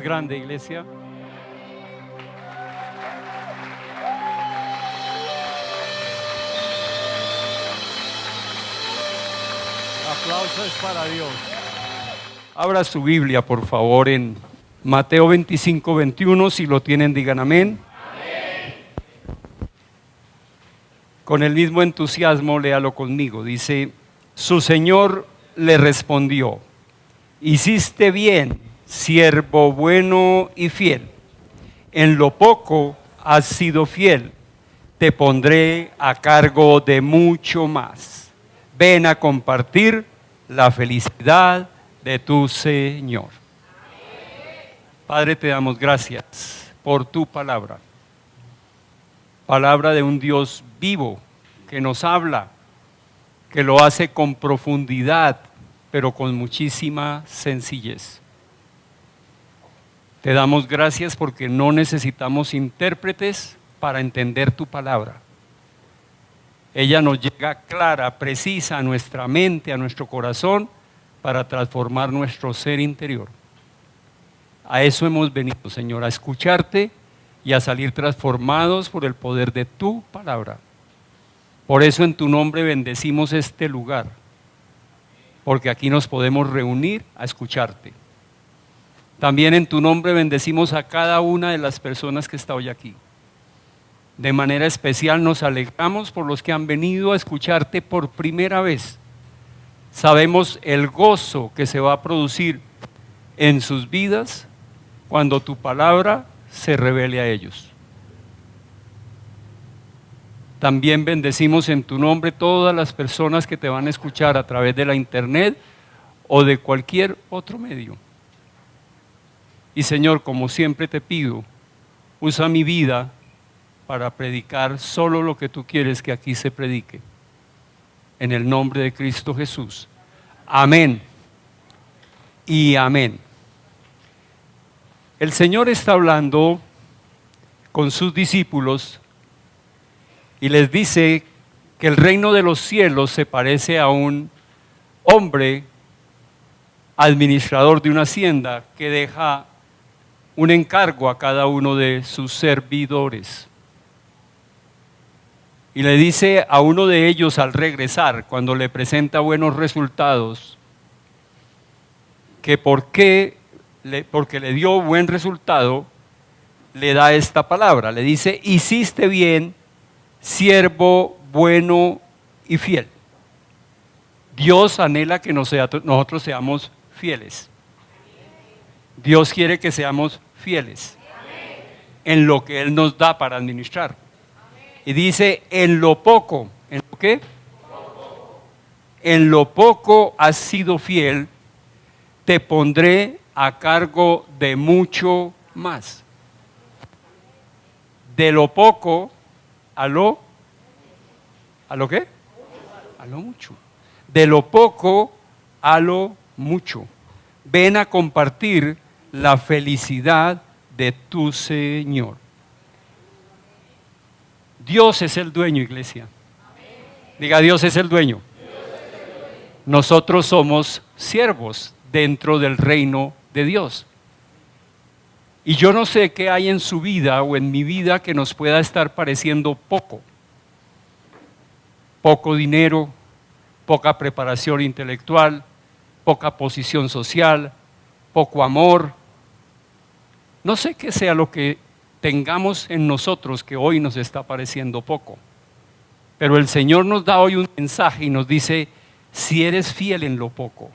es grande, iglesia. Aplausos para Dios. Abra su Biblia, por favor, en Mateo 25, 21. Si lo tienen, digan amén. Amén. Con el mismo entusiasmo, léalo conmigo. Dice, su Señor le respondió: hiciste bien, siervo bueno y fiel. En lo poco has sido fiel, te pondré a cargo de mucho más. Ven a compartir la felicidad de tu Señor. Padre, te damos gracias por tu palabra. Palabra de un Dios vivo que nos habla, que lo hace con profundidad, pero con muchísima sencillez. Te damos gracias porque no necesitamos intérpretes para entender tu palabra. Ella nos llega clara, precisa a nuestra mente, a nuestro corazón, para transformar nuestro ser interior. A eso hemos venido, Señor, a escucharte y a salir transformados por el poder de tu palabra. Por eso en tu nombre bendecimos este lugar, porque aquí nos podemos reunir a escucharte. También en tu nombre bendecimos a cada una de las personas que está hoy aquí. De manera especial nos alegramos por los que han venido a escucharte por primera vez. Sabemos el gozo que se va a producir en sus vidas cuando tu palabra se revele a ellos. También bendecimos en tu nombre todas las personas que te van a escuchar a través de la internet o de cualquier otro medio. Y Señor, como siempre te pido, usa mi vida para predicar solo lo que tú quieres que aquí se predique. En el nombre de Cristo Jesús. Amén y amén. El Señor está hablando con sus discípulos y les dice que el reino de los cielos se parece a un hombre administrador de una hacienda que deja un encargo a cada uno de sus servidores. Y le dice a uno de ellos al regresar, cuando le presenta buenos resultados, que porque le dio buen resultado, le da esta palabra. Le dice, hiciste bien, siervo bueno y fiel. Dios anhela que nosotros seamos fieles. Dios quiere que seamos fieles en lo que Él nos da para administrar. Y dice, en lo poco, ¿en lo qué? En lo poco has sido fiel, te pondré a cargo de mucho más. De lo poco a lo qué? A lo mucho. De lo poco a lo mucho. Ven a compartir la felicidad de tu Señor. Dios es el dueño, iglesia. Diga, Dios es el dueño. Nosotros somos siervos dentro del reino de Dios. Y yo no sé qué hay en su vida o en mi vida que nos pueda estar pareciendo poco. Poco dinero, poca preparación intelectual, poca posición social, poco amor. No sé qué sea lo que tengamos en nosotros que hoy nos está pareciendo poco. Pero el Señor nos da hoy un mensaje y nos dice, si eres fiel en lo poco,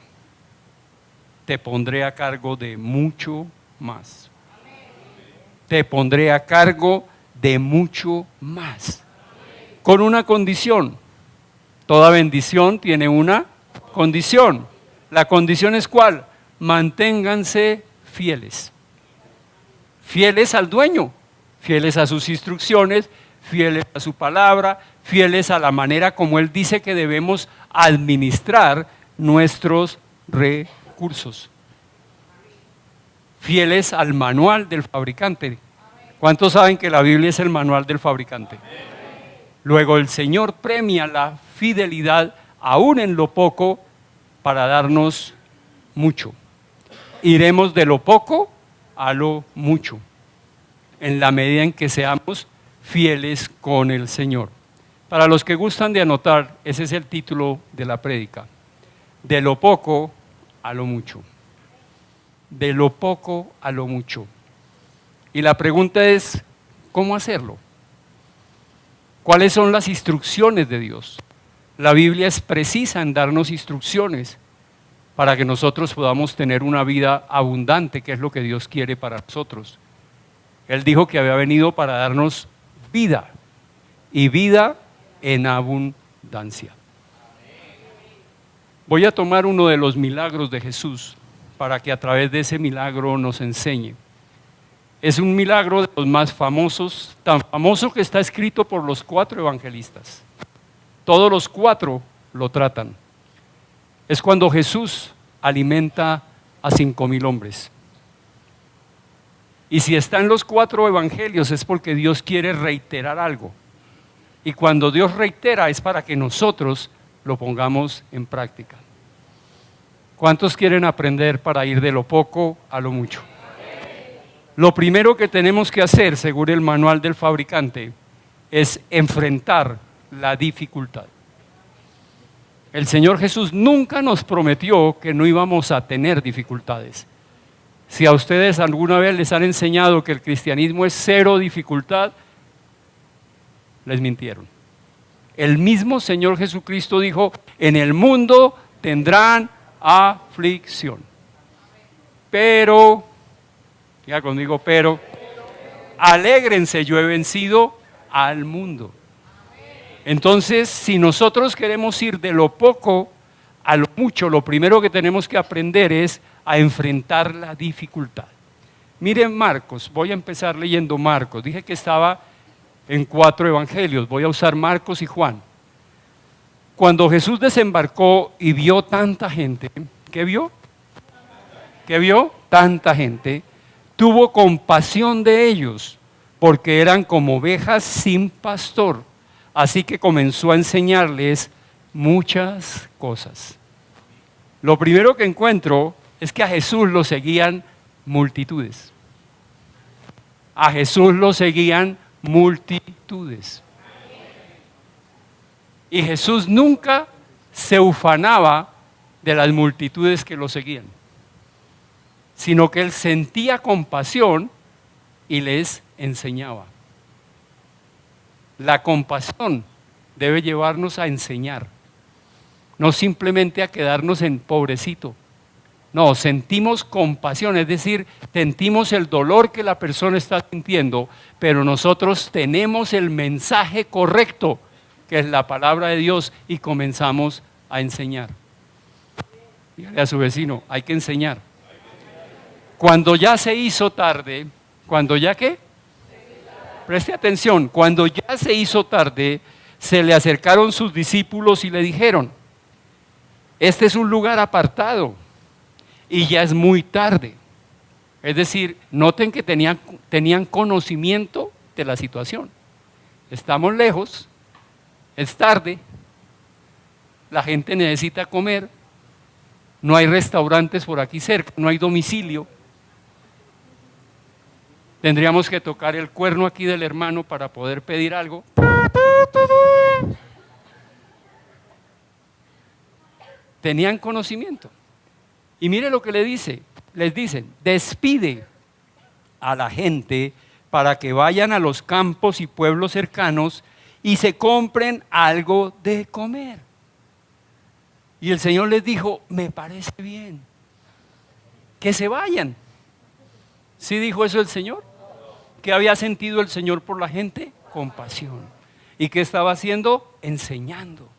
te pondré a cargo de mucho más. Te pondré a cargo de mucho más. Con una condición. Toda bendición tiene una condición. La condición es ¿cuál? Manténganse fieles. Fieles al dueño, fieles a sus instrucciones, fieles a su palabra, fieles a la manera como Él dice que debemos administrar nuestros recursos. Fieles al manual del fabricante. ¿Cuántos saben que la Biblia es el manual del fabricante? Luego el Señor premia la fidelidad aún en lo poco para darnos mucho. Iremos de lo poco a lo mucho, en la medida en que seamos fieles con el Señor. Para los que gustan de anotar, ese es el título de la prédica. De lo poco a lo mucho. De lo poco a lo mucho. Y la pregunta es, ¿cómo hacerlo? ¿Cuáles son las instrucciones de Dios? La Biblia es precisa en darnos instrucciones para que nosotros podamos tener una vida abundante, que es lo que Dios quiere para nosotros. Él dijo que había venido para darnos vida, y vida en abundancia. Voy a tomar uno de los milagros de Jesús para que a través de ese milagro nos enseñe. Es un milagro de los más famosos, tan famoso que está escrito por los 4 evangelistas. Todos los 4 lo tratan. Es cuando Jesús alimenta a 5,000 hombres. Y si está en los 4 evangelios es porque Dios quiere reiterar algo. Y cuando Dios reitera es para que nosotros lo pongamos en práctica. ¿Cuántos quieren aprender para ir de lo poco a lo mucho? Lo primero que tenemos que hacer, según el manual del fabricante, es enfrentar la dificultad. El Señor Jesús nunca nos prometió que no íbamos a tener dificultades. Si a ustedes alguna vez les han enseñado que el cristianismo es 0 dificultad, les mintieron. El mismo Señor Jesucristo dijo, en el mundo tendrán aflicción. Pero, diga conmigo, pero, alégrense, yo he vencido al mundo. Entonces, si nosotros queremos ir de lo poco a lo mucho, lo primero que tenemos que aprender es a enfrentar la dificultad. Miren Marcos, voy a empezar leyendo Marcos. Dije que estaba en 4 evangelios, voy a usar Marcos y Juan. Cuando Jesús desembarcó y vio tanta gente, ¿qué vio? ¿Qué vio? Tanta gente, tuvo compasión de ellos, porque eran como ovejas sin pastor. Así que comenzó a enseñarles muchas cosas. Lo primero que encuentro es que a Jesús lo seguían multitudes. A Jesús lo seguían multitudes. Y Jesús nunca se ufanaba de las multitudes que lo seguían, sino que él sentía compasión y les enseñaba. La compasión debe llevarnos a enseñar, no simplemente a quedarnos en pobrecito. No, sentimos compasión, es decir, sentimos el dolor que la persona está sintiendo, pero nosotros tenemos el mensaje correcto, que es la palabra de Dios, y comenzamos a enseñar. Dígale a su vecino, hay que enseñar. Cuando ya se hizo tarde, ¿cuando ya qué? Preste atención, cuando ya se hizo tarde, se le acercaron sus discípulos y le dijeron, este es un lugar apartado y ya es muy tarde. Es decir, noten que tenían conocimiento de la situación. Estamos lejos, es tarde, la gente necesita comer, no hay restaurantes por aquí cerca, no hay domicilio. Tendríamos que tocar el cuerno aquí del hermano para poder pedir algo. Tenían conocimiento. Y mire lo que les dicen, despide a la gente para que vayan a los campos y pueblos cercanos y se compren algo de comer. Y el Señor les dijo, me parece bien, que se vayan. ¿Sí dijo eso el Señor? ¿Qué había sentido el Señor por la gente? Compasión. ¿Y qué estaba haciendo? Enseñando.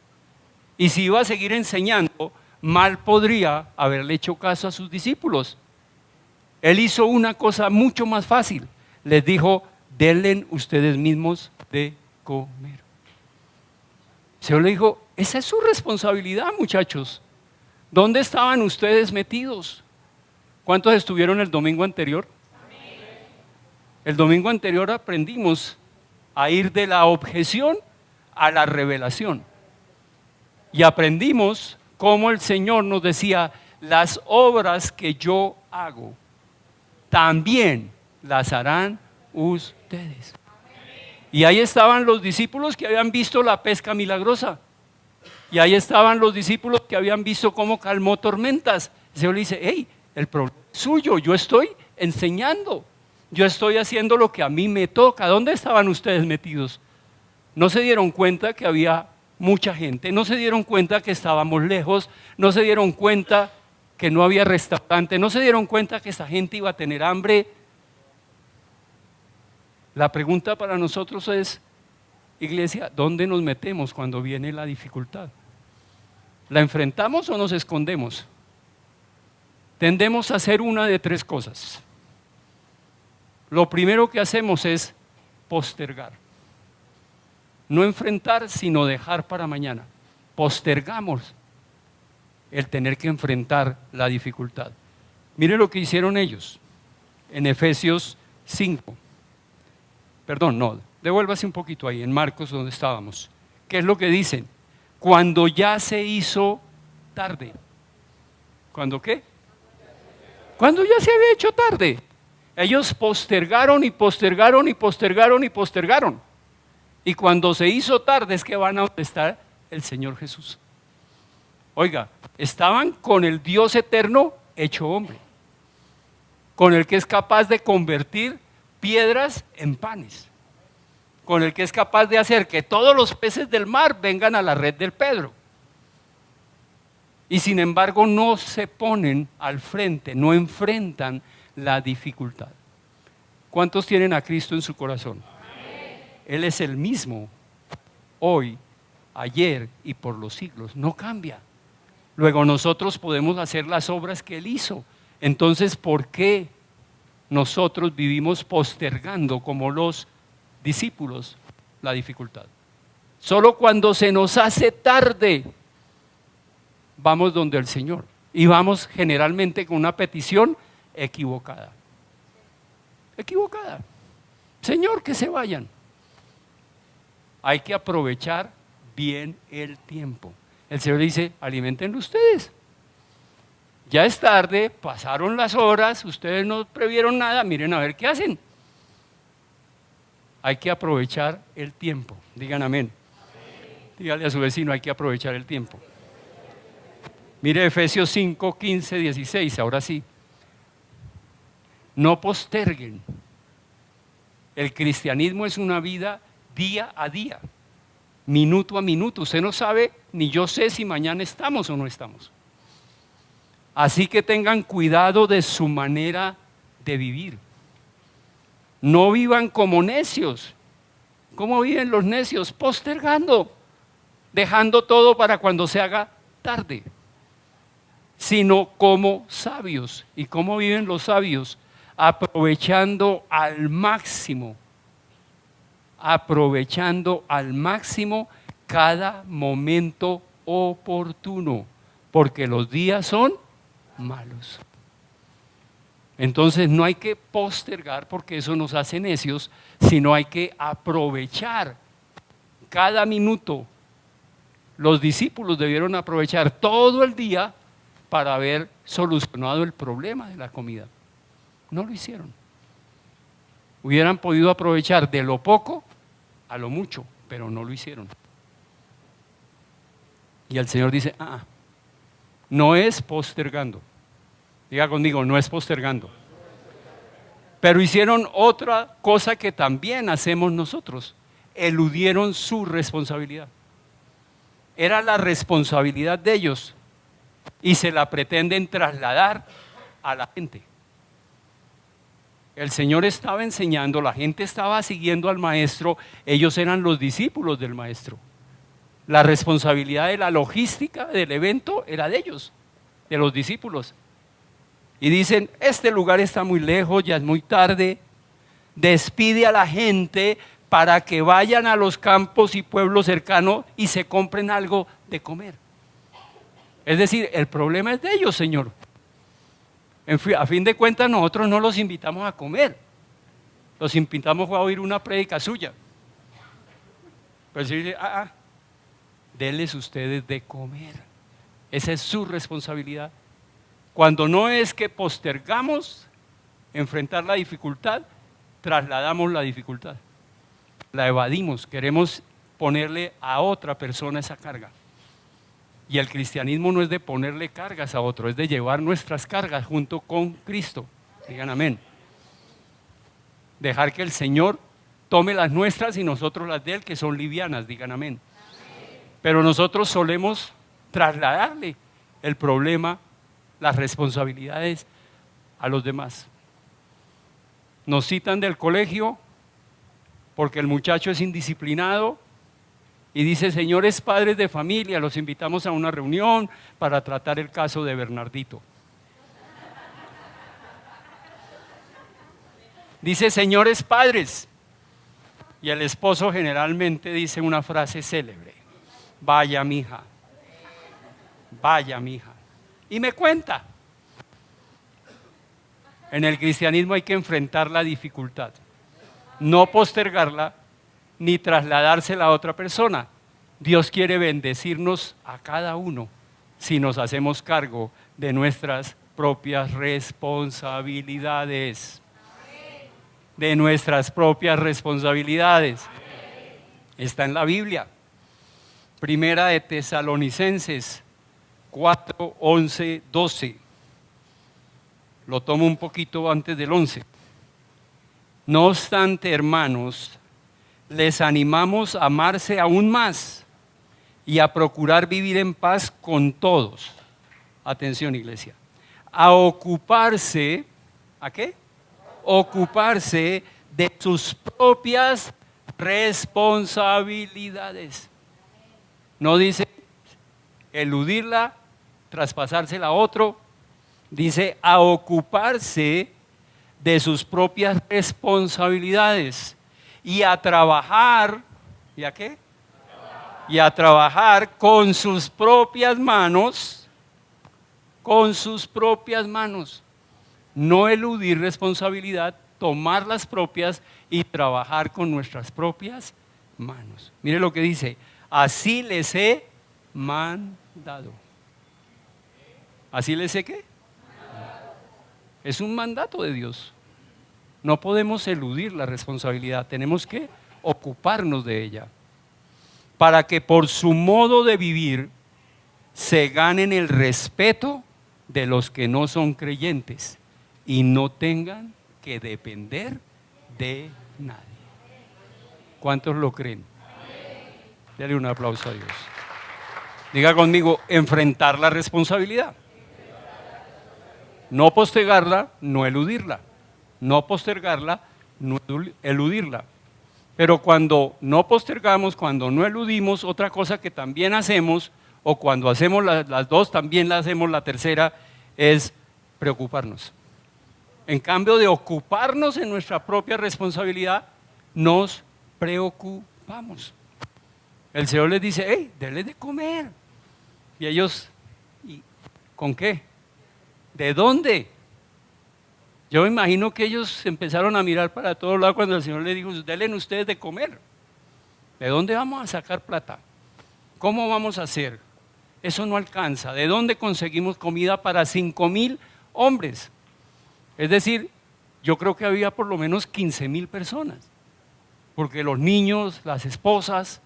Y si iba a seguir enseñando, mal podría haberle hecho caso a sus discípulos. Él hizo una cosa mucho más fácil. Les dijo, denle ustedes mismos de comer. El Señor le dijo, esa es su responsabilidad, muchachos. ¿Dónde estaban ustedes metidos? ¿Cuántos estuvieron el domingo anterior? El domingo anterior aprendimos a ir de la objeción a la revelación. Y aprendimos cómo el Señor nos decía, las obras que yo hago, también las harán ustedes. Y ahí estaban los discípulos que habían visto la pesca milagrosa. Y ahí estaban los discípulos que habían visto cómo calmó tormentas. El Señor le dice, hey, el problema es suyo, yo estoy enseñando. Yo estoy haciendo lo que a mí me toca. ¿Dónde estaban ustedes metidos? No se dieron cuenta que había mucha gente, no se dieron cuenta que estábamos lejos, no se dieron cuenta que no había restaurante, no se dieron cuenta que esa gente iba a tener hambre. La pregunta para nosotros es, iglesia, ¿dónde nos metemos cuando viene la dificultad? ¿La enfrentamos o nos escondemos? Tendemos a hacer una de tres cosas. Lo primero que hacemos es postergar. No enfrentar, sino dejar para mañana. Postergamos el tener que enfrentar la dificultad. Mire lo que hicieron ellos en Efesios 5. Perdón, no, devuélvase un poquito ahí, en Marcos donde estábamos. ¿Qué es lo que dicen? Cuando ya se hizo tarde. ¿Cuándo qué? Cuando ya se había hecho tarde. Ellos postergaron y postergaron y postergaron y postergaron. Y cuando se hizo tarde es que van a donde está el Señor Jesús. Oiga, estaban con el Dios eterno hecho hombre, con el que es capaz de convertir piedras en panes, con el que es capaz de hacer que todos los peces del mar vengan a la red del Pedro. Y sin embargo no se ponen al frente, no enfrentan la dificultad. ¿Cuántos tienen a Cristo en su corazón? Él es el mismo hoy, ayer y por los siglos, no cambia. Luego nosotros podemos hacer las obras que Él hizo. Entonces, ¿por qué nosotros vivimos postergando como los discípulos la dificultad? Solo cuando se nos hace tarde vamos donde el Señor y vamos generalmente con una petición equivocada. Equivocada. Señor, que se vayan. Hay que aprovechar bien el tiempo. El Señor dice, aliméntenlo ustedes. Ya es tarde, pasaron las horas, ustedes no previeron nada, miren a ver qué hacen. Hay que aprovechar el tiempo. Digan amén. Dígale a su vecino, hay que aprovechar el tiempo. Mire Efesios 5, 15, 16, ahora sí. No posterguen. El cristianismo es una vida día a día, minuto a minuto. Usted no sabe, ni yo sé si mañana estamos o no estamos. Así que tengan cuidado de su manera de vivir. No vivan como necios. ¿Cómo viven los necios? Postergando, dejando todo para cuando se haga tarde. Sino como sabios. ¿Y cómo viven los sabios? Aprovechando al máximo cada momento oportuno, porque los días son malos. Entonces no hay que postergar porque eso nos hace necios, sino hay que aprovechar cada minuto. Los discípulos debieron aprovechar todo el día para haber solucionado el problema de la comida. No lo hicieron. Hubieran podido aprovechar de lo poco a lo mucho, pero no lo hicieron. Y el Señor dice, no es postergando. Diga conmigo, no es postergando. Pero hicieron otra cosa que también hacemos nosotros. Eludieron su responsabilidad. Era la responsabilidad de ellos y se la pretenden trasladar a la gente. El Señor estaba enseñando, la gente estaba siguiendo al maestro, ellos eran los discípulos del maestro. La responsabilidad de la logística del evento era de ellos, de los discípulos. Y dicen, este lugar está muy lejos, ya es muy tarde, despide a la gente para que vayan a los campos y pueblos cercanos y se compren algo de comer. Es decir, el problema es de ellos, Señor. A fin de cuentas nosotros no los invitamos a comer, los invitamos a oír una prédica suya. Pero si dice, denles ustedes de comer, esa es su responsabilidad. Cuando no es que postergamos, enfrentar la dificultad, trasladamos la dificultad, la evadimos, queremos ponerle a otra persona esa carga. Y el cristianismo no es de ponerle cargas a otro, es de llevar nuestras cargas junto con Cristo. Digan amén. Dejar que el Señor tome las nuestras y nosotros las de Él, que son livianas, digan amén. Pero nosotros solemos trasladarle el problema, las responsabilidades a los demás. Nos citan del colegio porque el muchacho es indisciplinado y dice: señores padres de familia, los invitamos a una reunión para tratar el caso de Bernardito. Dice: señores padres, y el esposo generalmente dice una frase célebre: vaya mija, vaya mija. Y me cuenta. En el cristianismo hay que enfrentar la dificultad, no postergarla ni trasladársela a otra persona. Dios quiere bendecirnos a cada uno si nos hacemos cargo de nuestras propias responsabilidades. De nuestras propias responsabilidades. Está en la Biblia. Primera de Tesalonicenses 4, 11, 12. Lo tomo un poquito antes del 11. No obstante, hermanos, les animamos a amarse aún más y a procurar vivir en paz con todos. Atención, iglesia. A ocuparse, ¿a qué? Ocuparse de sus propias responsabilidades. No dice eludirla, traspasársela a otro. Dice a ocuparse de sus propias responsabilidades y a trabajar, ¿y a qué? Y a trabajar con sus propias manos, no eludir responsabilidad, tomar las propias y trabajar con nuestras propias manos. Mire lo que dice: así les he mandado. ¿Así les he qué? Es un mandato de Dios. No podemos eludir la responsabilidad, tenemos que ocuparnos de ella, para que por su modo de vivir se ganen el respeto de los que no son creyentes y no tengan que depender de nadie. ¿Cuántos lo creen? Dale un aplauso a Dios. Diga conmigo: enfrentar la responsabilidad. No postergarla, no eludirla. No postergarla, no eludirla. Pero cuando no postergamos, cuando no eludimos, otra cosa que también hacemos, o cuando hacemos las dos, también la hacemos la tercera, es preocuparnos. En cambio de ocuparnos en nuestra propia responsabilidad, nos preocupamos. El Señor les dice: hey, denle de comer. Y ellos, ¿y con qué? ¿De dónde? Yo me imagino que ellos empezaron a mirar para todos lados cuando el Señor les dijo: denle ustedes de comer. ¿De dónde vamos a sacar plata? ¿Cómo vamos a hacer? Eso no alcanza. ¿De dónde conseguimos comida para 5,000 hombres? Es decir, yo creo que había por lo menos 15,000 personas, porque los niños, las esposas,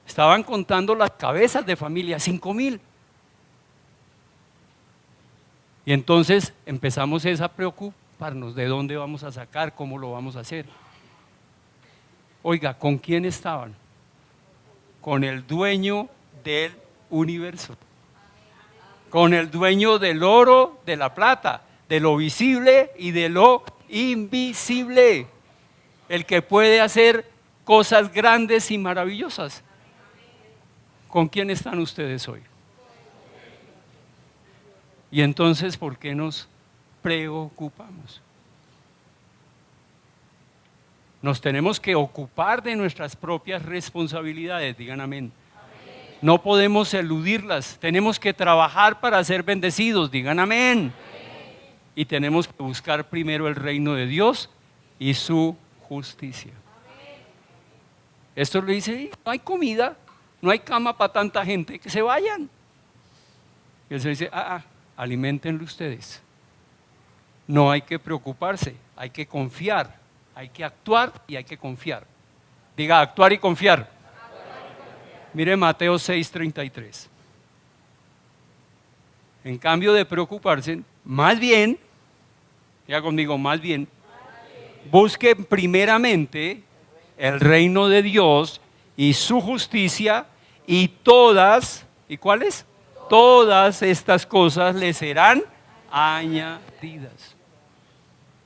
estaban contando las cabezas de familia, 5,000. Y entonces empezamos a preocuparnos: ¿de dónde vamos a sacar? ¿Cómo lo vamos a hacer? Oiga, ¿con quién estaban? Con el dueño del universo, con el dueño del oro, de la plata, de lo visible y de lo invisible, el que puede hacer cosas grandes y maravillosas. ¿Con quién están ustedes hoy? Y entonces, ¿por qué nos preocupamos? Nos tenemos que ocupar de nuestras propias responsabilidades, digan amén. No podemos eludirlas, tenemos que trabajar para ser bendecidos, digan amén. Y tenemos que buscar primero el reino de Dios y su justicia. Esto le dice: no hay comida, no hay cama para tanta gente, que se vayan. Y él se dice: aliméntenlo ustedes. No hay que preocuparse, hay que confiar, hay que actuar y hay que confiar. Diga, actuar y confiar. Mire Mateo 6:33. En cambio de preocuparse, más bien, diga conmigo, más bien, busquen primeramente el reino de Dios y su justicia y todas, ¿y cuáles? Todas estas cosas les serán añadidas.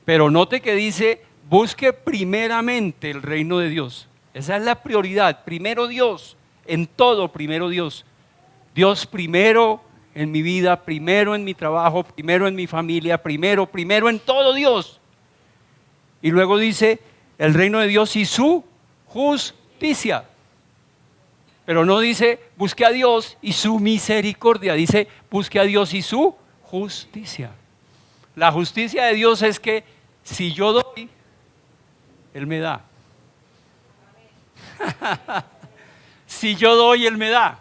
Pero note que dice, busque primeramente el reino de Dios. Esa es la prioridad, primero Dios, en todo primero Dios. Dios primero en mi vida, primero en mi trabajo, primero en mi familia, primero en todo Dios. Y luego dice, el reino de Dios y su justicia. Pero no dice, busque a Dios y su misericordia, dice, busque a Dios y su justicia. La justicia de Dios es que si yo doy, Él me da. Si yo doy, Él me da.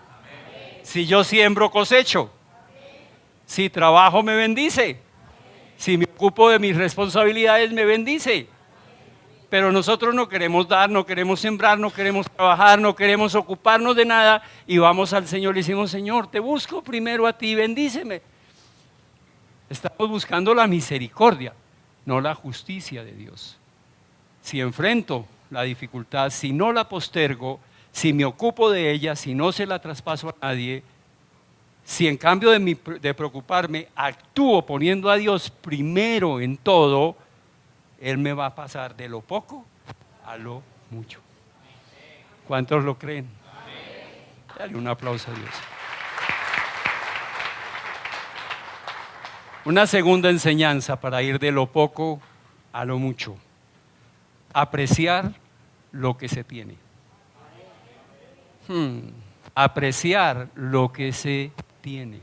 Si yo siembro, cosecho. Si trabajo, me bendice. Si me ocupo de mis responsabilidades, me bendice. Pero nosotros no queremos dar, no queremos sembrar, no queremos trabajar, no queremos ocuparnos de nada y vamos al Señor y decimos, Señor, te busco primero a ti, bendíceme. Estamos buscando la misericordia, no la justicia de Dios. Si enfrento la dificultad, si no la postergo, si me ocupo de ella, si no se la traspaso a nadie, si en cambio de preocuparme actúo poniendo a Dios primero en todo, Él me va a pasar de lo poco a lo mucho. ¿Cuántos lo creen? Dale un aplauso a Dios. Una segunda enseñanza para ir de lo poco a lo mucho. Apreciar lo que se tiene. Apreciar lo que se tiene.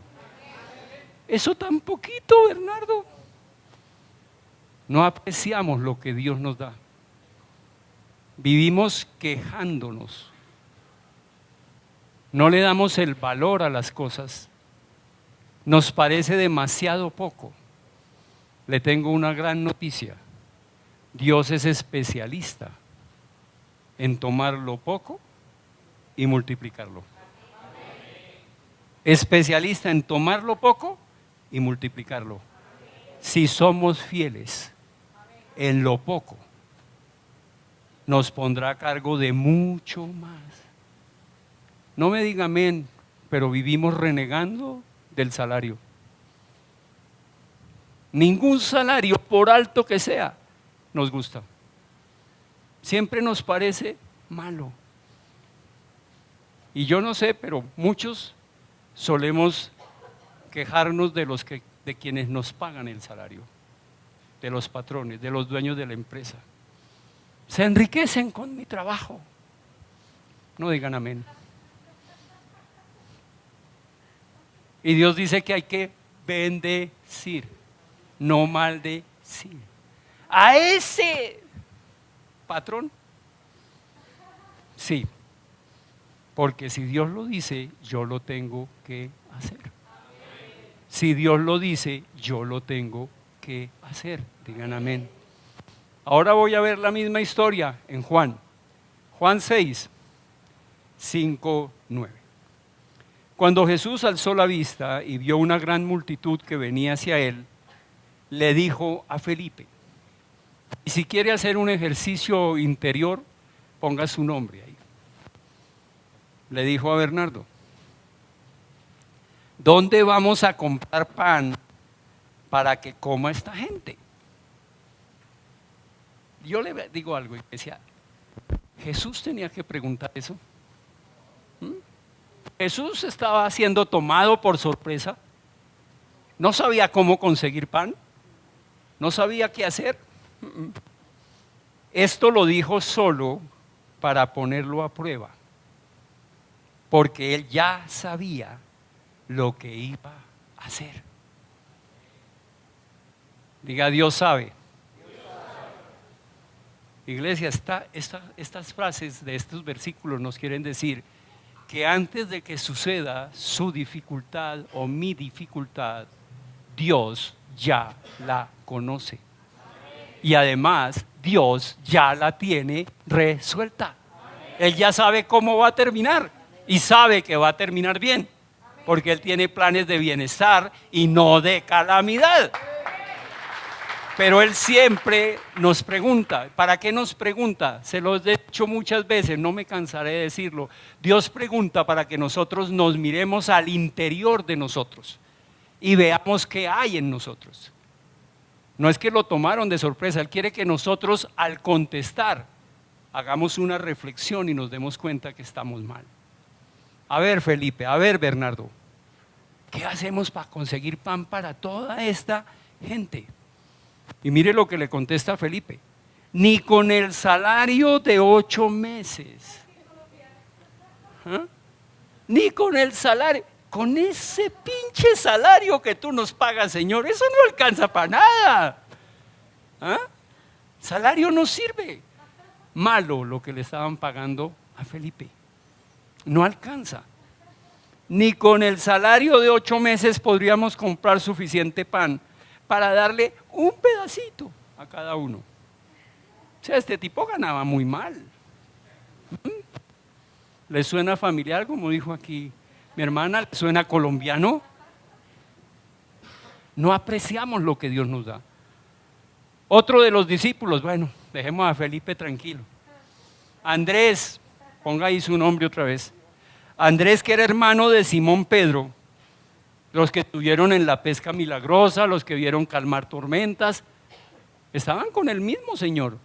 Eso tan poquito, Bernardo. No apreciamos lo que Dios nos da. Vivimos quejándonos. No le damos el valor a las cosas. Nos parece demasiado poco. Le tengo una gran noticia. Dios es especialista en tomar lo poco y multiplicarlo. Especialista en tomar lo poco y multiplicarlo. Si somos fieles en lo poco, nos pondrá a cargo de mucho más. No me diga amén, pero vivimos renegando del salario. Ningún salario, por alto que sea, nos gusta. Siempre nos parece malo. Y yo no sé, pero muchos solemos quejarnos de quienes nos pagan el salario, de los patrones, de los dueños de la empresa. Se enriquecen con mi trabajo. No digan amén. Y Dios dice que hay que bendecir, no maldecir. A ese patrón, sí, porque si Dios lo dice, yo lo tengo que hacer. Si Dios lo dice, yo lo tengo que hacer. Digan amén. Ahora voy a ver la misma historia en Juan. Juan 6, 5, 9. Cuando Jesús alzó la vista y vio una gran multitud que venía hacia él, le dijo a Felipe, y si quiere hacer un ejercicio interior, ponga su nombre ahí. Le dijo a Bernardo, ¿dónde vamos a comprar pan para que coma esta gente? Yo le digo algo, iglesia, Jesús tenía que preguntar eso. Jesús estaba siendo tomado por sorpresa, no sabía cómo conseguir pan, no sabía qué hacer. Esto lo dijo solo para ponerlo a prueba, porque él ya sabía lo que iba a hacer. Diga, Dios sabe. Iglesia, estas frases de estos versículos nos quieren decir que antes de que suceda su dificultad o mi dificultad, Dios ya la conoce. Y además, Dios ya la tiene resuelta. Él ya sabe cómo va a terminar y sabe que va a terminar bien, porque Él tiene planes de bienestar y no de calamidad. Pero Él siempre nos pregunta. ¿Para qué nos pregunta? Se lo he dicho muchas veces, no me cansaré de decirlo. Dios pregunta para que nosotros nos miremos al interior de nosotros y veamos qué hay en nosotros. No es que lo tomaron de sorpresa, Él quiere que nosotros al contestar hagamos una reflexión y nos demos cuenta que estamos mal. A ver, Felipe, a ver, Bernardo, ¿qué hacemos para conseguir pan para toda esta gente? Y mire lo que le contesta Felipe: ni con el salario de 8 meses. ¿Ah? Ni con el salario, con ese pinche salario que tú nos pagas, Señor, eso no alcanza para nada. ¿Ah? Salario no sirve. Malo lo que le estaban pagando a Felipe. No alcanza. Ni con el salario de 8 meses podríamos comprar suficiente pan para darle un pedacito a cada uno. O sea, este tipo ganaba muy mal. ¿Le suena familiar, como dijo aquí mi hermana? ¿Le suena colombiano? No apreciamos lo que Dios nos da. Otro de los discípulos, bueno, dejemos a Felipe tranquilo. Andrés, ponga ahí su nombre otra vez. Andrés, que era hermano de Simón Pedro, los que estuvieron en la pesca milagrosa, los que vieron calmar tormentas, estaban con el mismo Señor.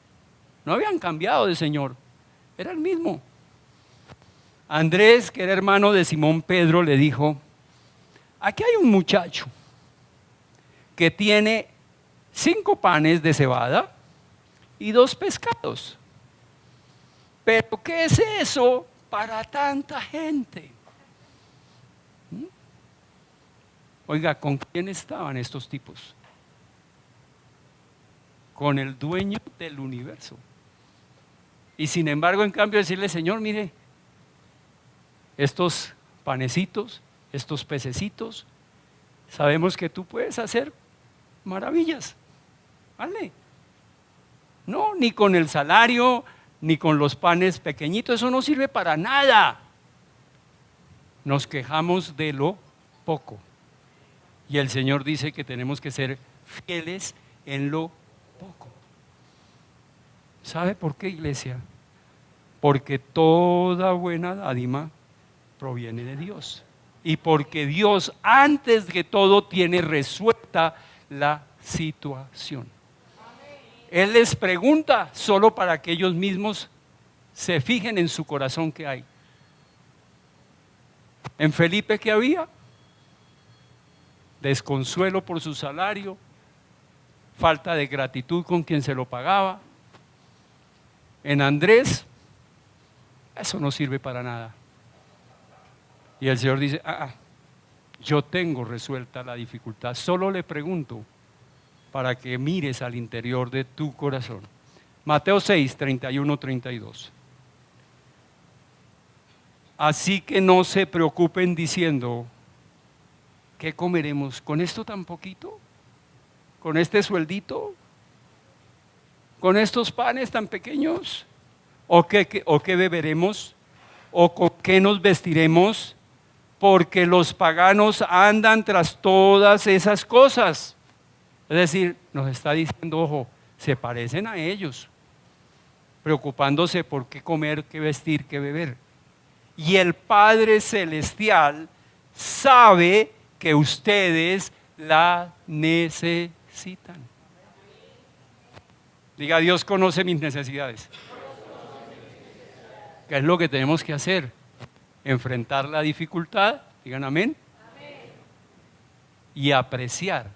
No habían cambiado de Señor, era el mismo. Andrés, que era hermano de Simón Pedro, le dijo: aquí hay un muchacho que tiene 5 panes de cebada y 2 pescados. Pero ¿qué es eso para tanta gente? Oiga, ¿con quién estaban estos tipos? Con el dueño del universo. Y sin embargo, en cambio, decirle: Señor, mire, estos panecitos, estos pececitos, sabemos que tú puedes hacer maravillas. ¿Vale? No, ni con el salario, ni con los panes pequeñitos, eso no sirve para nada. Nos quejamos de lo poco. Y el Señor dice que tenemos que ser fieles en lo poco. ¿Sabe por qué, iglesia? Porque toda buena dádiva proviene de Dios. Y porque Dios, antes que todo, tiene resuelta la situación. Él les pregunta solo para que ellos mismos se fijen en su corazón qué hay. En Felipe, ¿qué había? Desconsuelo por su salario, falta de gratitud con quien se lo pagaba. En Andrés, eso no sirve para nada. Y el Señor dice: yo tengo resuelta la dificultad, solo le pregunto para que mires al interior de tu corazón. Mateo 6, 31, 32. Así que no se preocupen diciendo: ¿qué comeremos? ¿Con esto tan poquito? ¿Con este sueldito? ¿Con estos panes tan pequeños? ¿O qué beberemos? ¿O con qué nos vestiremos? Porque los paganos andan tras todas esas cosas. Es decir, nos está diciendo: ojo, se parecen a ellos, preocupándose por qué comer, qué vestir, qué beber. Y el Padre Celestial sabe que ustedes la necesitan. Diga: Dios conoce mis necesidades. ¿Qué es lo que tenemos que hacer? Enfrentar la dificultad, digan amén, y apreciar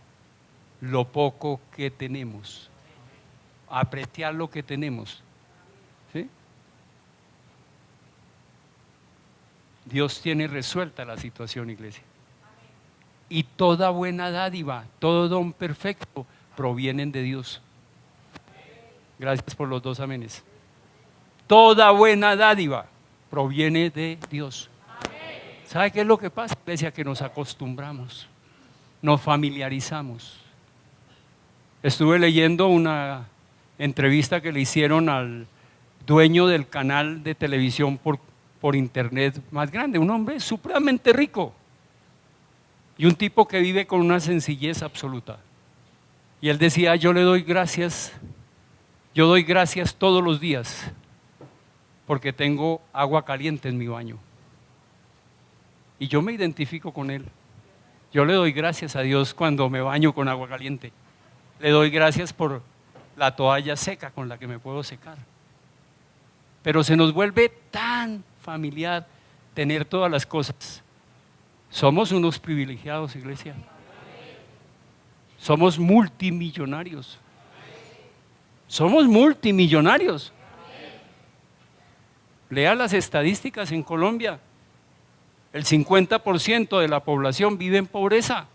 lo poco que tenemos. Apreciar lo que tenemos. ¿Sí? Dios tiene resuelta la situación, iglesia. Y toda buena dádiva, todo don perfecto provienen de Dios. Gracias por los 2 amenes. Toda buena dádiva proviene de Dios. ¿Sabe qué es lo que pasa, iglesia? Que nos acostumbramos, nos familiarizamos. Estuve leyendo una entrevista que le hicieron al dueño del canal de televisión por internet más grande, un hombre supremamente rico y un tipo que vive con una sencillez absoluta. Y él decía, yo doy gracias todos los días porque tengo agua caliente en mi baño. Y yo me identifico con él. Yo le doy gracias a Dios cuando me baño con agua caliente. Le doy gracias por la toalla seca con la que me puedo secar. Pero se nos vuelve tan familiar tener todas las cosas. Somos unos privilegiados, iglesia. Somos multimillonarios. Somos multimillonarios. Lea las estadísticas en Colombia. El 50% de la población vive en pobreza,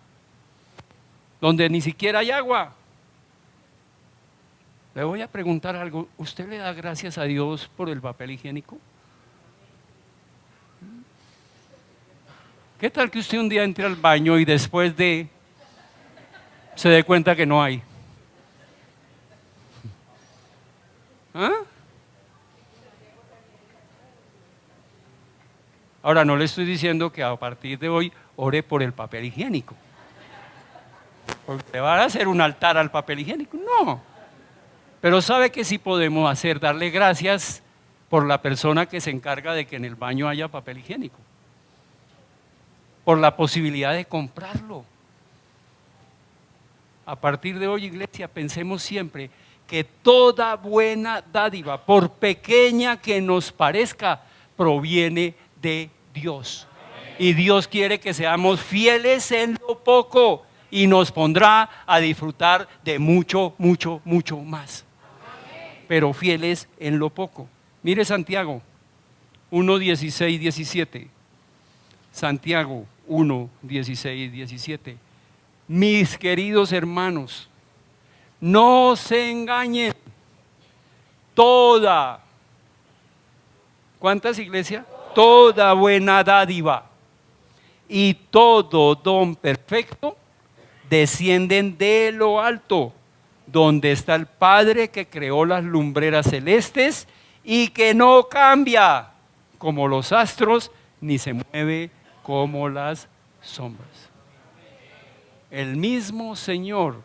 donde ni siquiera hay agua. Le voy a preguntar algo, ¿usted le da gracias a Dios por el papel higiénico? ¿Qué tal que usted un día entre al baño y después se dé cuenta que no hay? ¿Ah? Ahora, no le estoy diciendo que a partir de hoy ore por el papel higiénico, porque le van a hacer un altar al papel higiénico, no. Pero sabe que sí podemos hacer, darle gracias por la persona que se encarga de que en el baño haya papel higiénico, por la posibilidad de comprarlo. A partir de hoy, iglesia, pensemos siempre que toda buena dádiva, por pequeña que nos parezca, proviene de Dios. Y Dios quiere que seamos fieles en lo poco y nos pondrá a disfrutar de mucho, mucho, mucho más. Pero fieles en lo poco. Mire Santiago 1, 16, 17. Santiago 1, 16, 17. Mis queridos hermanos, no se engañen. ¿Cuántas iglesias? Toda buena dádiva y todo don perfecto descienden de lo alto, donde está el Padre que creó las lumbreras celestes y que no cambia como los astros ni se mueve como las sombras. El mismo Señor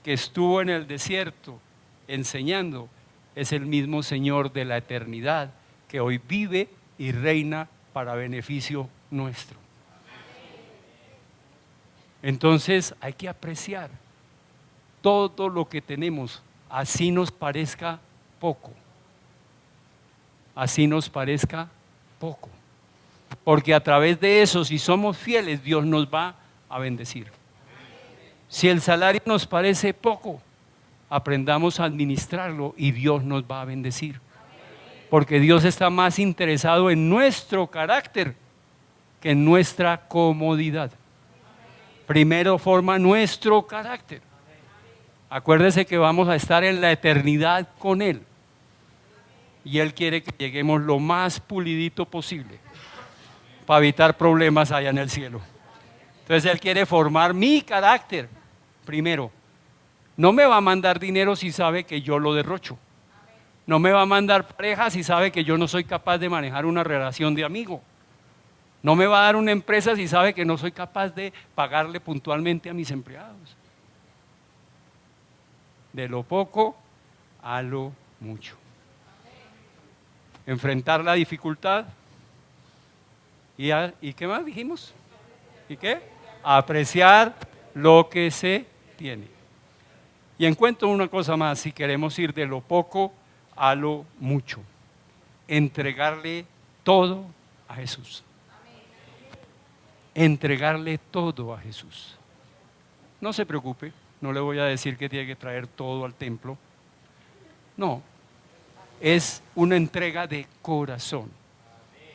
que estuvo en el desierto enseñando es el mismo Señor de la eternidad que hoy vive y reina para beneficio nuestro. Entonces hay que apreciar todo lo que tenemos, así nos parezca poco. Así nos parezca poco. Porque a través de eso, si somos fieles, Dios nos va a bendecir. Si el salario nos parece poco, aprendamos a administrarlo y Dios nos va a bendecir. Porque Dios está más interesado en nuestro carácter que en nuestra comodidad. Primero forma nuestro carácter. Acuérdese que vamos a estar en la eternidad con Él. Y Él quiere que lleguemos lo más pulidito posible para evitar problemas allá en el cielo. Entonces Él quiere formar mi carácter primero. No me va a mandar dinero si sabe que yo lo derrocho. No me va a mandar pareja si sabe que yo no soy capaz de manejar una relación de amigo. No me va a dar una empresa si sabe que no soy capaz de pagarle puntualmente a mis empleados. De lo poco a lo mucho. Enfrentar la dificultad. ¿Y qué más dijimos? ¿Y qué? Apreciar lo que se tiene. Y encuentro una cosa más, si queremos ir de lo poco a lo mucho. Entregarle todo a Jesús. Entregarle todo a Jesús. No se preocupe, no le voy a decir que tiene que traer todo al templo. No, es una entrega de corazón.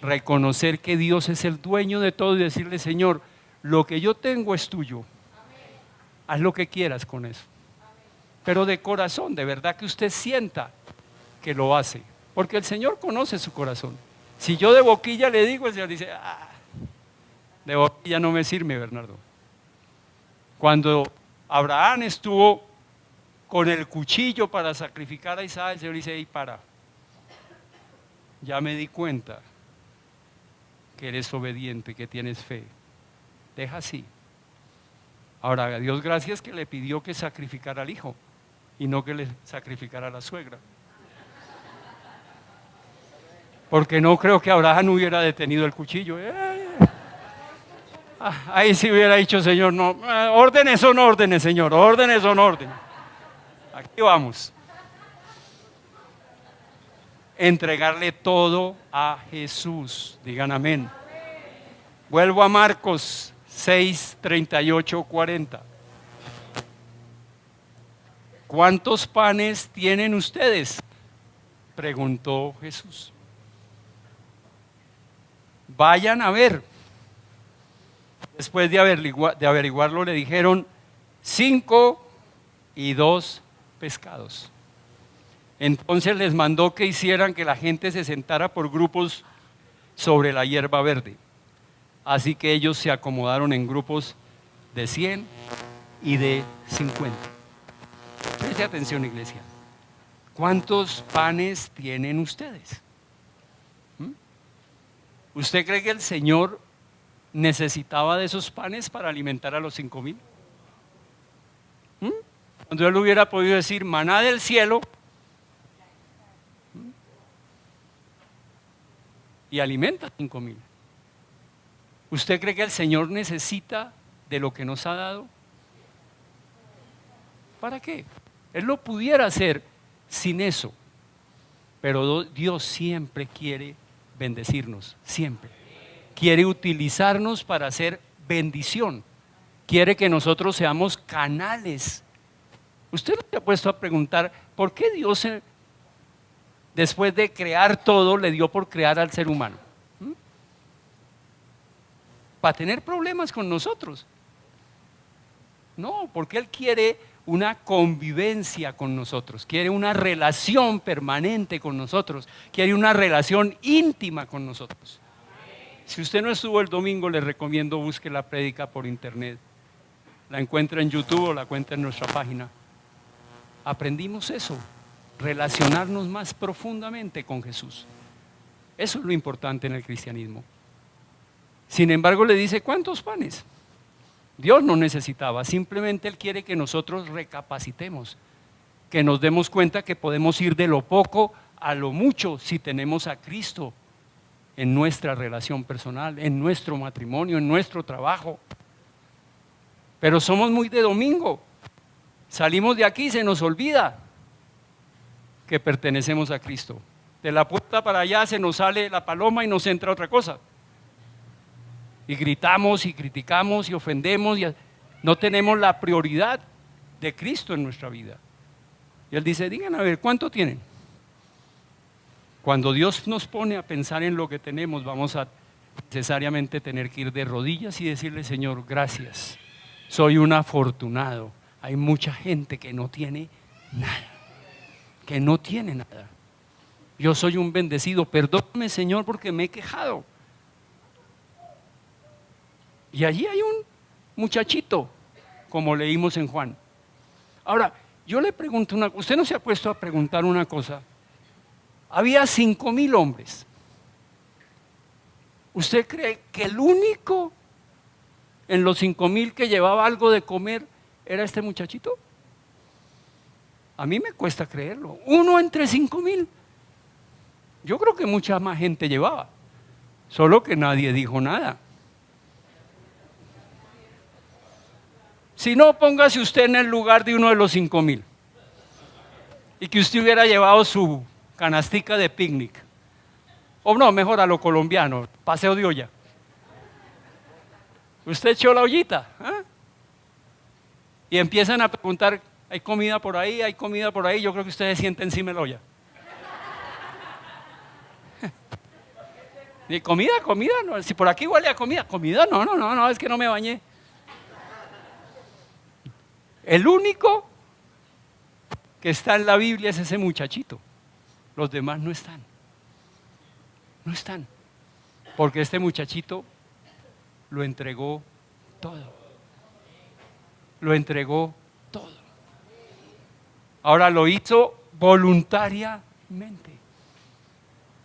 Reconocer que Dios es el dueño de todo y decirle, Señor, lo que yo tengo es tuyo. Haz lo que quieras con eso. Pero de corazón, de verdad que usted sienta que lo hace. Porque el Señor conoce su corazón. Si yo de boquilla le digo, el Señor dice, de boquilla no me sirve, Bernardo. Cuando Abraham estuvo con el cuchillo para sacrificar a Isaac, el Señor dice, "Ey, para, ya me di cuenta que eres obediente, que tienes fe, deja así". Ahora, a Dios gracias que le pidió que sacrificara al hijo y no que le sacrificara a la suegra. Porque no creo que Abraham hubiera detenido el cuchillo. Ahí sí hubiera dicho, Señor, no, órdenes son órdenes, Señor, órdenes son órdenes. Aquí vamos. Entregarle todo a Jesús. Digan amén. Vuelvo a Marcos 6, 38, 40. ¿Cuántos panes tienen ustedes?, preguntó Jesús. Vayan a ver. Después de averiguarlo, le dijeron 5 y 2 pescados. Entonces les mandó que hicieran que la gente se sentara por grupos sobre la hierba verde. Así que ellos se acomodaron en grupos de 100 y de 50. Preste atención, iglesia. ¿Cuántos panes tienen ustedes? ¿Usted cree que el Señor necesitaba de esos panes para alimentar a los 5,000? Cuando Él hubiera podido decir, maná del cielo, y alimenta a 5,000. ¿Usted cree que el Señor necesita de lo que nos ha dado? ¿Para qué? Él lo pudiera hacer sin eso, pero Dios siempre quiere bendecirnos, siempre. Quiere utilizarnos para hacer bendición. Quiere que nosotros seamos canales. ¿Usted no se ha puesto a preguntar por qué Dios, después de crear todo, le dio por crear al ser humano? ¿Para tener problemas con nosotros? No, porque Él quiere una convivencia con nosotros, quiere una relación permanente con nosotros, quiere una relación íntima con nosotros. Si usted no estuvo el domingo, le recomiendo busque la prédica por internet. La encuentra en YouTube o la encuentra en nuestra página. Aprendimos eso, relacionarnos más profundamente con Jesús. Eso es lo importante en el cristianismo. Sin embargo, le dice, ¿cuántos panes? Dios no necesitaba, simplemente Él quiere que nosotros recapacitemos, que nos demos cuenta que podemos ir de lo poco a lo mucho si tenemos a Cristo en nuestra relación personal, en nuestro matrimonio, en nuestro trabajo. Pero somos muy de domingo, salimos de aquí y se nos olvida que pertenecemos a Cristo. De la puerta para allá se nos sale la paloma y nos entra otra cosa. Y gritamos y criticamos y ofendemos y no tenemos la prioridad de Cristo en nuestra vida. Y Él dice, digan a ver, ¿cuánto tienen? Cuando Dios nos pone a pensar en lo que tenemos, vamos a necesariamente tener que ir de rodillas y decirle, Señor, gracias, soy un afortunado. Hay mucha gente que no tiene nada, que no tiene nada. Yo soy un bendecido, perdóname, Señor, porque me he quejado. Y allí hay un muchachito, como leímos en Juan. Ahora, yo le pregunto una cosa, usted no se ha puesto a preguntar una cosa. Había 5,000 hombres. ¿Usted cree que el único en los 5,000 que llevaba algo de comer era este muchachito? A mí me cuesta creerlo. Uno entre 5,000. Yo creo que mucha más gente llevaba, solo que nadie dijo nada. Si no, póngase usted en el lugar de uno de los 5,000 y que usted hubiera llevado su canastica de picnic, o no, mejor a lo colombiano, paseo de olla. Usted echó la ollita, ¿eh? Y empiezan a preguntar, ¿hay comida por ahí? ¿Hay comida por ahí? Yo creo que usted se siente encima de la olla. ¿Y comida? No, si por aquí huele a comida, no, es que no me bañé. El único que está en la Biblia es ese muchachito. Los demás no están. No están. Porque este muchachito lo entregó todo. Lo entregó todo. Ahora lo hizo voluntariamente.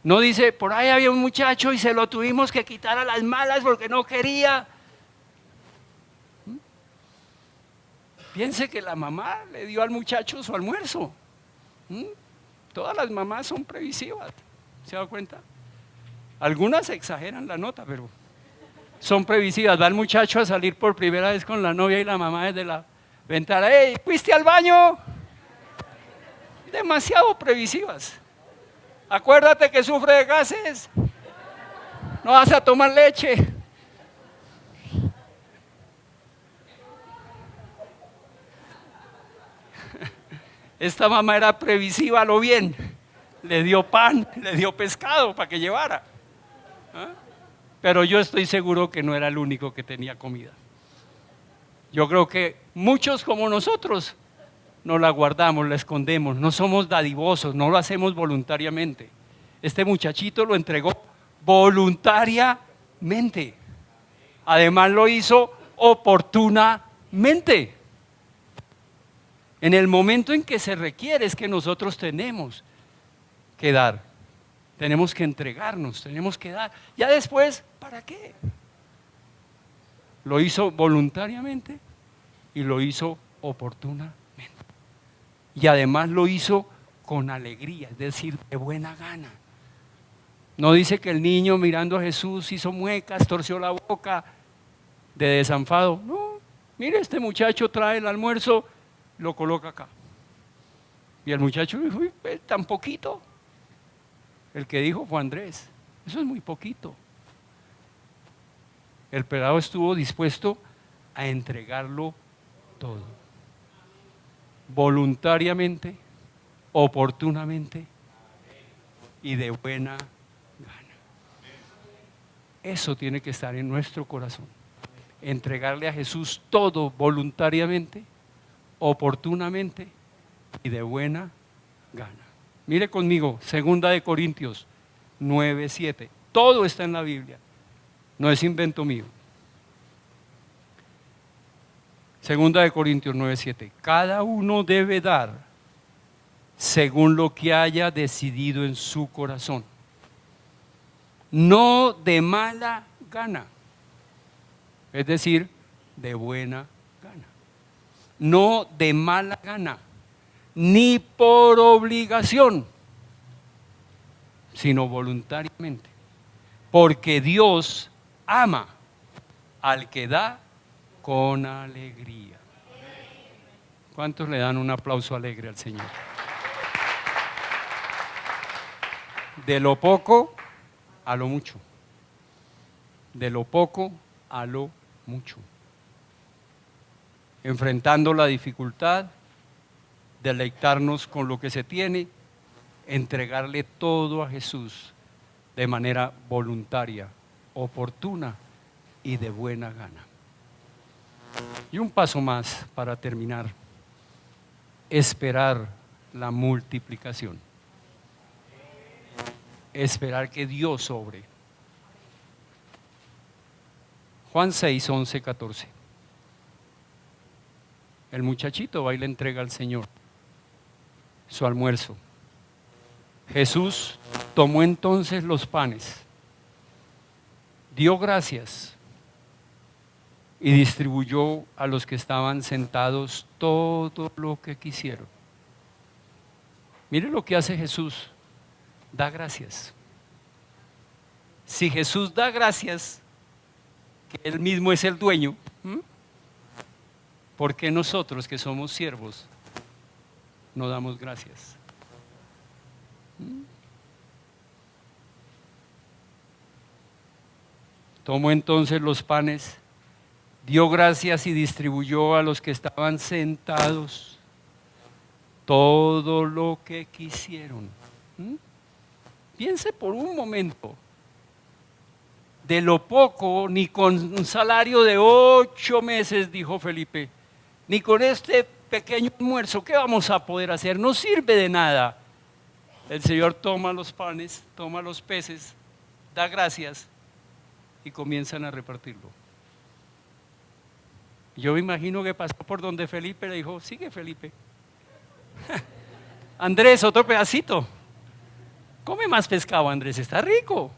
No dice, por ahí había un muchacho y se lo tuvimos que quitar a las malas porque no quería. Piense que la mamá le dio al muchacho su almuerzo. Todas las mamás son previsivas, ¿se ha dado cuenta? Algunas exageran la nota, pero son previsivas. Va el muchacho a salir por primera vez con la novia y la mamá desde la ventana, ¡hey, fuiste al baño! Demasiado previsivas. Acuérdate que sufre de gases, no vas a tomar leche. Esta mamá era previsiva a lo bien, le dio pan, le dio pescado para que llevara. Pero yo estoy seguro que no era el único que tenía comida. Yo creo que muchos como nosotros no la guardamos, la escondemos, no somos dadivosos, no lo hacemos voluntariamente. Este muchachito lo entregó voluntariamente. Además lo hizo oportunamente. En el momento en que se requiere es que nosotros tenemos que dar, tenemos que entregarnos, tenemos que dar. Ya después, ¿para qué? Lo hizo voluntariamente y lo hizo oportunamente. Y además lo hizo con alegría, es decir, de buena gana. No dice que el niño mirando a Jesús hizo muecas, torció la boca de desenfado. No, mire, este muchacho trae el almuerzo, lo coloca acá. Y el muchacho dijo, tan poquito. El que dijo fue Andrés, eso es muy poquito. El pelado estuvo dispuesto a entregarlo todo. Voluntariamente, oportunamente y de buena gana. Eso tiene que estar en nuestro corazón. Entregarle a Jesús todo voluntariamente, oportunamente y de buena gana. Mire conmigo, 2 de Corintios 9:7. Todo está en la Biblia, no es invento mío. 2 de Corintios 9:7. Cada uno debe dar según lo que haya decidido en su corazón, no de mala gana, es decir, de buena gana. No de mala gana, ni por obligación, sino voluntariamente. Porque Dios ama al que da con alegría. ¿Cuántos le dan un aplauso alegre al Señor? De lo poco a lo mucho. De lo poco a lo mucho. Enfrentando la dificultad, deleitarnos con lo que se tiene, entregarle todo a Jesús de manera voluntaria, oportuna y de buena gana. Y un paso más para terminar: esperar la multiplicación. Esperar que Dios obre. Juan 6, 11, 14. El muchachito va y le entrega al Señor su almuerzo. Jesús tomó entonces los panes, dio gracias y distribuyó a los que estaban sentados todo lo que quisieron. Mire lo que hace Jesús: da gracias. Si Jesús da gracias, que Él mismo es el dueño, ¿por qué nosotros que somos siervos no damos gracias? Tomó entonces los panes, dio gracias y distribuyó a los que estaban sentados todo lo que quisieron. Piense por un momento, de lo poco, ni con un salario de 8 meses, dijo Felipe, ni con este pequeño almuerzo, ¿qué vamos a poder hacer? No sirve de nada. El Señor toma los panes, toma los peces, da gracias y comienzan a repartirlo. Yo me imagino que pasó por donde Felipe, le dijo, sigue Felipe, Andrés, otro pedacito. Come más pescado, Andrés, está rico.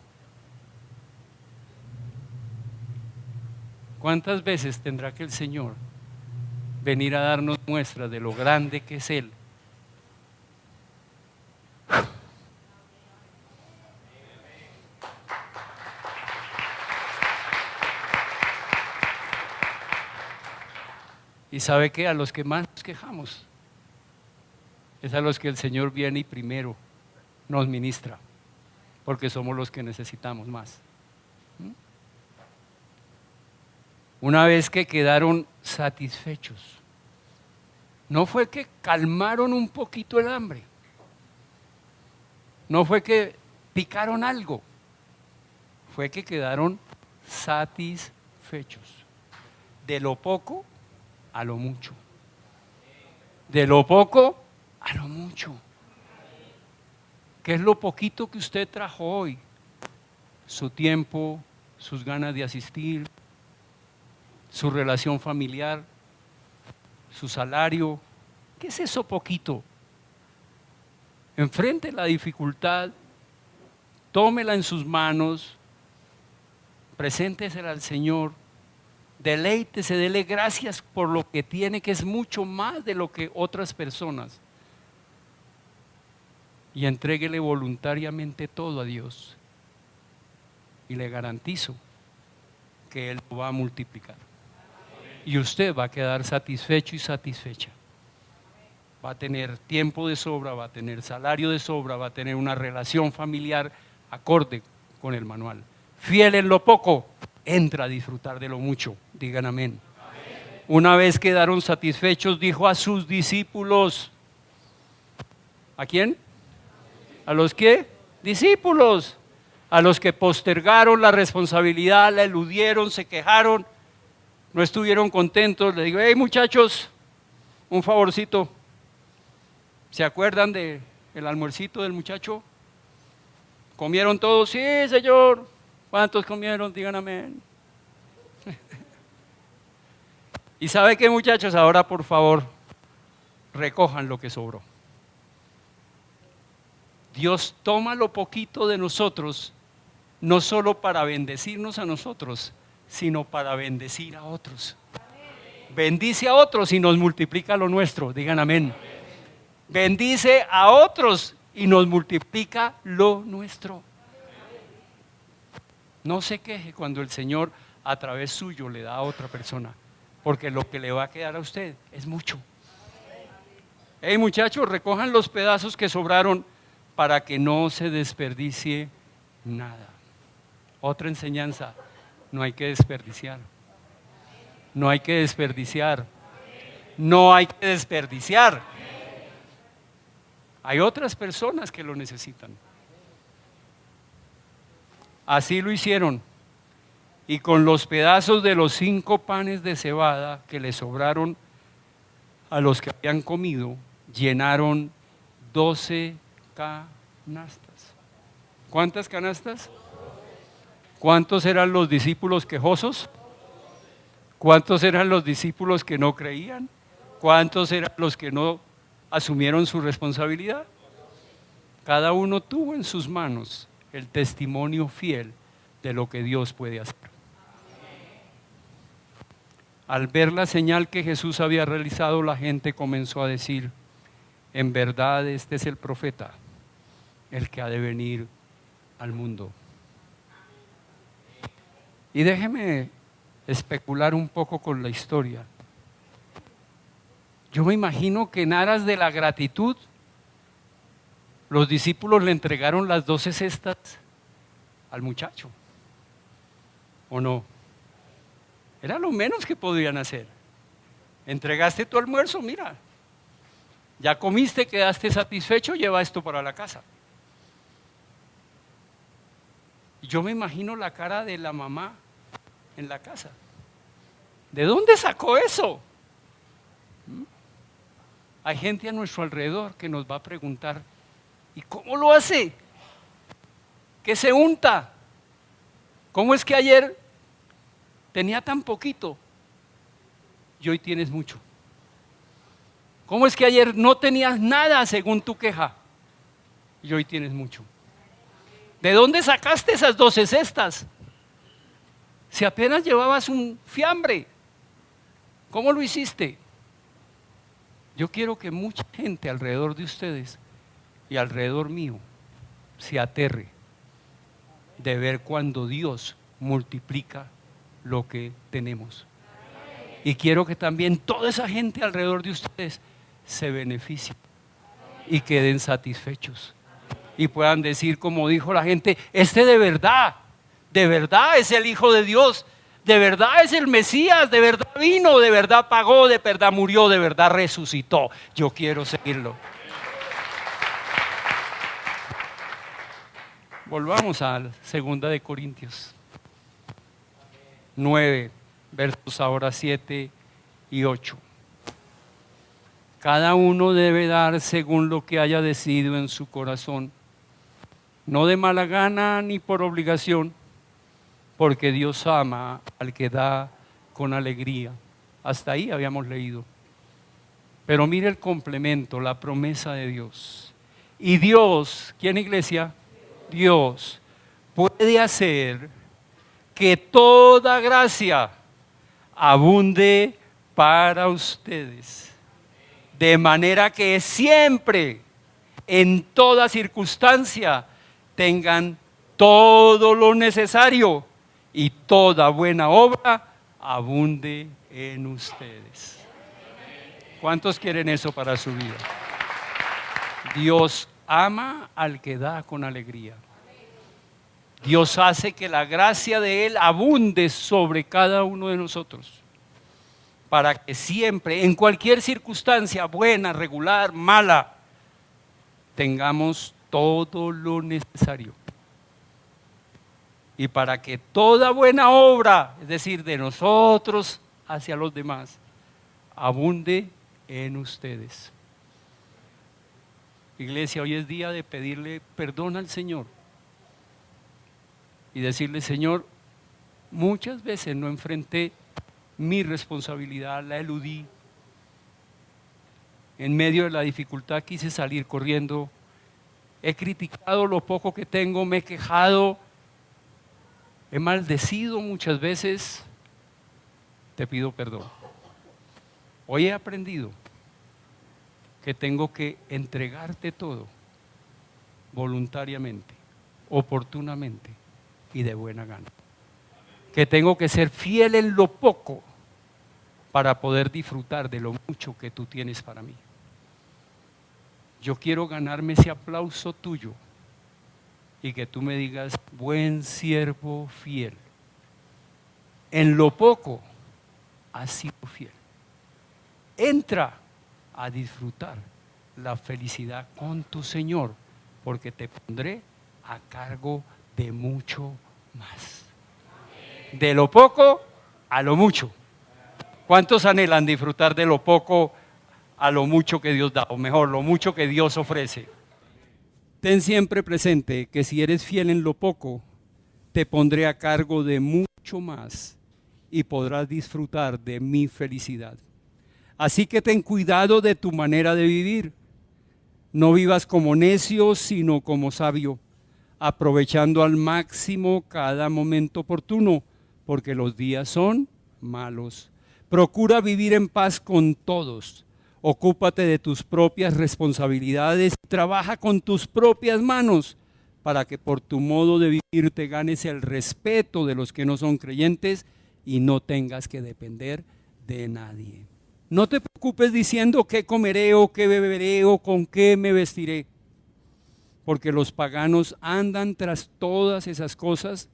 ¿Cuántas veces tendrá que el Señor venir a darnos muestras de lo grande que es Él? Y sabe que a los que más nos quejamos es a los que el Señor viene y primero nos ministra, porque somos los que necesitamos más. Una vez que quedaron satisfechos, no fue que calmaron un poquito el hambre, no fue que picaron algo, fue que quedaron satisfechos. De lo poco a lo mucho. De lo poco a lo mucho. ¿Qué es lo poquito que usted trajo hoy? Su tiempo, sus ganas de asistir, su relación familiar, su salario. ¿Qué es eso poquito? Enfrente la dificultad, tómela en sus manos, preséntesela al Señor, deleítese, dele gracias por lo que tiene, que es mucho más de lo que otras personas, y entréguele voluntariamente todo a Dios, y le garantizo que Él lo va a multiplicar, y usted va a quedar satisfecho y satisfecha. Va a tener tiempo de sobra, va a tener salario de sobra, va a tener una relación familiar acorde con el manual. Fiel en lo poco, entra a disfrutar de lo mucho. Digan amén. Una vez quedaron satisfechos, dijo a sus discípulos. ¿A quién? ¿A los qué? Discípulos. A los que postergaron la responsabilidad, la eludieron, se quejaron, no estuvieron contentos. Le digo, hey muchachos, un favorcito. ¿Se acuerdan del almuercito del muchacho? ¿Comieron todos? Sí, Señor. ¿Cuántos comieron? Digan amén. Y sabe qué, muchachos, ahora por favor, recojan lo que sobró. Dios toma lo poquito de nosotros, no solo para bendecirnos a nosotros, sino para bendecir a otros. Bendice a otros y nos multiplica lo nuestro. Digan amén. Bendice a otros y nos multiplica lo nuestro. No se queje cuando el Señor a través suyo le da a otra persona, porque lo que le va a quedar a usted es mucho. Hey muchachos, recojan los pedazos que sobraron para que no se desperdicie nada. Otra enseñanza, no hay que desperdiciar. No hay que desperdiciar. No hay que desperdiciar. Hay otras personas que lo necesitan. Así lo hicieron. Y con los pedazos de los 5 panes de cebada que le sobraron a los que habían comido, llenaron 12 canastas. ¿Cuántas canastas? ¿Cuántos eran los discípulos quejosos? ¿Cuántos eran los discípulos que no creían? ¿Cuántos eran los que no asumieron su responsabilidad? Cada uno tuvo en sus manos el testimonio fiel de lo que Dios puede hacer. Al ver la señal que Jesús había realizado, la gente comenzó a decir, en verdad este es el profeta, el que ha de venir al mundo. Y déjeme especular un poco con la historia. Yo me imagino que en aras de la gratitud, los discípulos le entregaron las 12 cestas al muchacho, ¿o no? Era lo menos que podían hacer. Entregaste tu almuerzo, mira, ya comiste, quedaste satisfecho, lleva esto para la casa. Y yo me imagino la cara de la mamá en la casa. ¿De dónde sacó eso? Hay gente a nuestro alrededor que nos va a preguntar, ¿y cómo lo hace? ¿Qué se unta? ¿Cómo es que ayer tenía tan poquito y hoy tienes mucho? ¿Cómo es que ayer no tenías nada según tu queja y hoy tienes mucho? ¿De dónde sacaste esas 12 cestas? Si apenas llevabas un fiambre, ¿cómo lo hiciste? Yo quiero que mucha gente alrededor de ustedes y alrededor mío se aterre de ver cuando Dios multiplica lo que tenemos. Y quiero que también toda esa gente alrededor de ustedes se beneficie y queden satisfechos y puedan decir, como dijo la gente, este de verdad es el Hijo de Dios, de verdad es el Mesías, de verdad vino, de verdad pagó, de verdad murió, de verdad resucitó. Yo quiero seguirlo. Volvamos a 2 de Corintios 9, versos ahora 7 y 8. Cada uno debe dar según lo que haya decidido en su corazón, no de mala gana ni por obligación, porque Dios ama al que da con alegría. Hasta ahí habíamos leído. Pero mire el complemento, la promesa de Dios. Y Dios, ¿quién, iglesia? Dios puede hacer que toda gracia abunde para ustedes, de manera que siempre, en toda circunstancia, tengan todo lo necesario y toda buena obra abunde en ustedes. ¿Cuántos quieren eso para su vida? Dios ama al que da con alegría. Dios hace que la gracia de Él abunde sobre cada uno de nosotros, para que siempre, en cualquier circunstancia, buena, regular, mala, tengamos todo lo necesario. Y para que toda buena obra, es decir, de nosotros hacia los demás, abunde en ustedes. Iglesia, hoy es día de pedirle perdón al Señor y decirle, Señor, muchas veces no enfrenté mi responsabilidad, la eludí. En medio de la dificultad quise salir corriendo, he criticado lo poco que tengo, me he quejado, he maldecido muchas veces. Te pido perdón. Hoy he aprendido que tengo que entregarte todo voluntariamente, oportunamente y de buena gana. Que tengo que ser fiel en lo poco para poder disfrutar de lo mucho que tú tienes para mí. Yo quiero ganarme ese aplauso tuyo y que tú me digas, buen siervo fiel. En lo poco has sido fiel. Entra a disfrutar la felicidad con tu Señor, porque te pondré a cargo de mucho más. De lo poco a lo mucho. ¿Cuántos anhelan disfrutar de lo poco a lo mucho que Dios da? O mejor, lo mucho que Dios ofrece. Ten siempre presente que si eres fiel en lo poco, te pondré a cargo de mucho más y podrás disfrutar de mi felicidad. Así que ten cuidado de tu manera de vivir. No vivas como necio, sino como sabio, aprovechando al máximo cada momento oportuno, porque los días son malos. Procura vivir en paz con todos. Ocúpate de tus propias responsabilidades y trabaja con tus propias manos para que por tu modo de vivir te ganes el respeto de los que no son creyentes y no tengas que depender de nadie. No te preocupes diciendo qué comeré o qué beberé o con qué me vestiré, porque los paganos andan tras todas esas cosas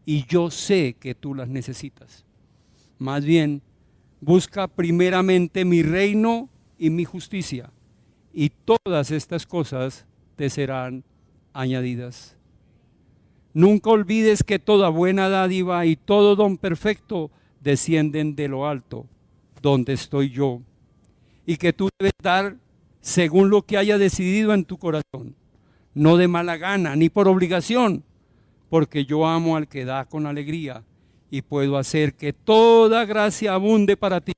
y yo sé que tú las necesitas. Más bien, busca primeramente mi reino y mi justicia, y todas estas cosas te serán añadidas. Nunca olvides que toda buena dádiva y todo don perfecto descienden de lo alto, donde estoy yo, y que tú debes dar según lo que haya decidido en tu corazón, no de mala gana ni por obligación, porque yo amo al que da con alegría y puedo hacer que toda gracia abunde para ti,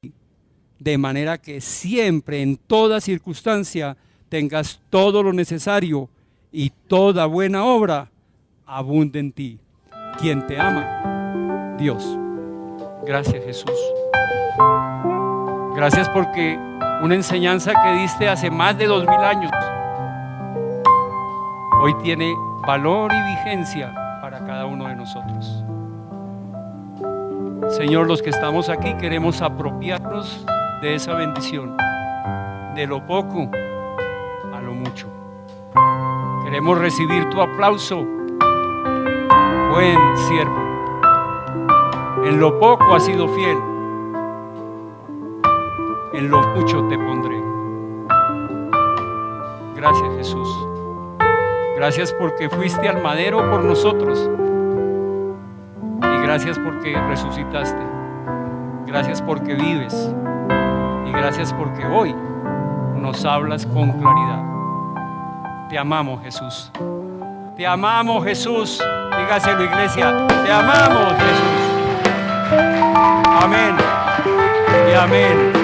de manera que siempre, en toda circunstancia, tengas todo lo necesario y toda buena obra abunde en ti. Quien te ama, Dios. Gracias, Jesús. Gracias porque una enseñanza que diste hace más de 2000 años hoy tiene valor y vigencia para cada uno de nosotros. Señor, los que estamos aquí queremos apropiarnos de esa bendición, de lo poco a lo mucho. Queremos recibir tu aplauso. Buen siervo, en lo poco has sido fiel, en lo mucho te pondré. Gracias, Jesús. Gracias porque fuiste al madero por nosotros. Y gracias porque resucitaste. Gracias porque vives. Y gracias porque hoy nos hablas con claridad. Te amamos, Jesús. Te amamos, Jesús. Dígaselo, iglesia. Te amamos, Jesús. Amén. Y amén.